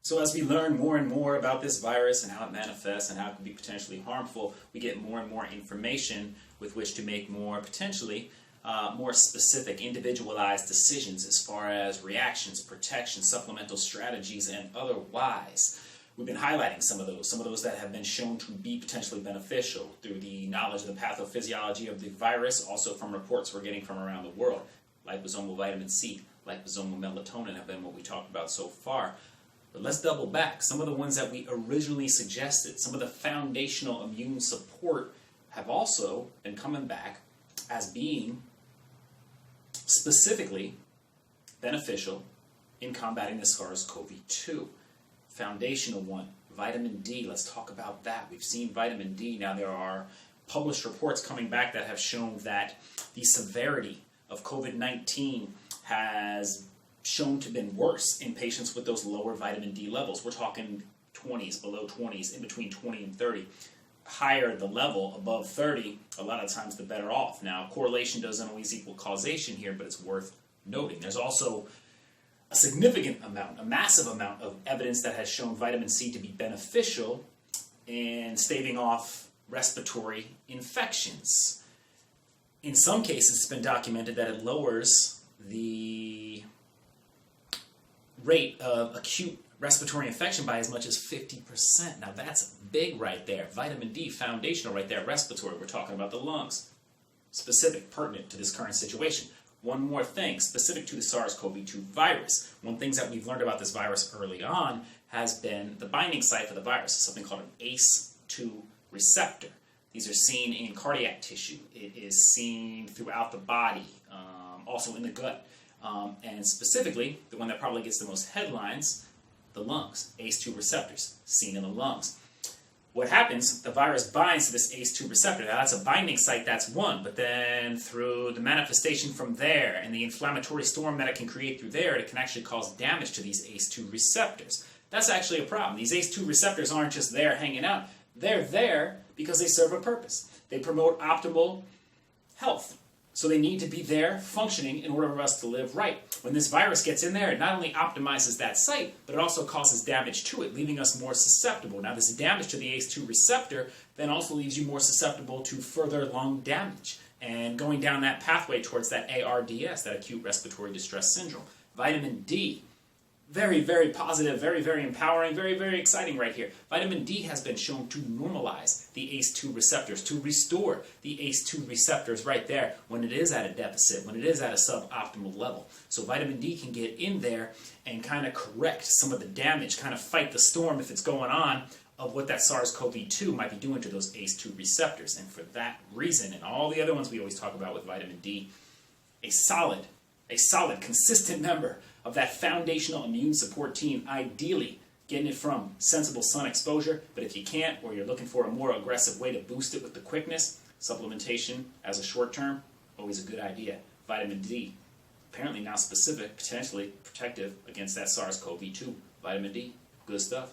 So as we learn more and more about this virus and how it manifests and how it can be potentially harmful, we get more and more information with which to make more potentially more specific, individualized decisions as far as reactions, protection, supplemental strategies, and otherwise. We've been highlighting some of those that have been shown to be potentially beneficial through the knowledge of the pathophysiology of the virus, also from reports we're getting from around the world. Liposomal vitamin C, liposomal melatonin have been what we talked about so far. But let's double back. Some of the ones that we originally suggested, some of the foundational immune support have also been coming back as being specifically beneficial in combating the SARS-CoV-2. Foundational one, vitamin D. Let's talk about that. We've seen vitamin D. Now there are published reports coming back that have shown that the severity of COVID-19 has shown to have been worse in patients with those lower vitamin D levels. We're talking 20s, below 20s, in between 20 and 30. Higher the level, above 30, a lot of times the better off. Now, correlation doesn't always equal causation here, but it's worth noting. There's also a significant amount, a massive amount of evidence that has shown vitamin C to be beneficial in staving off respiratory infections. In some cases, it's been documented that it lowers the rate of acute respiratory infection by as much as 50%. Now that's big right there. Vitamin D, foundational right there. Respiratory, we're talking about the lungs. Specific, pertinent to this current situation. One more thing, specific to the SARS-CoV-2 virus. One thing that we've learned about this virus early on has been the binding site for the virus is something called an ACE2 receptor. These are seen in cardiac tissue. It is seen throughout the body, also in the gut. And specifically, the one that probably gets the most headlines, the lungs. ACE2 receptors, seen in the lungs. What happens, the virus binds to this ACE2 receptor. Now that's a binding site, that's one, but then through the manifestation from there and the inflammatory storm that it can create through there, it can actually cause damage to these ACE2 receptors. That's actually a problem. These ACE2 receptors aren't just there hanging out. They're there because they serve a purpose. They promote optimal health. So they need to be there functioning in order for us to live right. When this virus gets in there, it not only optimizes that site, but it also causes damage to it, leaving us more susceptible. Now this damage to the ACE2 receptor then also leaves you more susceptible to further lung damage and going down that pathway towards that ARDS, that acute respiratory distress syndrome. Vitamin D. Very, very positive, very, very empowering, very, very exciting right here. Vitamin D has been shown to normalize the ACE2 receptors, to restore the ACE2 receptors right there when it is at a deficit, when it is at a suboptimal level. So vitamin D can get in there and kind of correct some of the damage, kind of fight the storm if it's going on of what that SARS-CoV-2 might be doing to those ACE2 receptors. And for that reason, and all the other ones we always talk about with vitamin D, a solid, consistent member of that foundational immune support team, ideally getting it from sensible sun exposure, but if you can't, or you're looking for a more aggressive way to boost it with the quickness, supplementation as a short term, always a good idea. Vitamin D, apparently now specific, potentially protective against that SARS-CoV-2. Vitamin D, good stuff.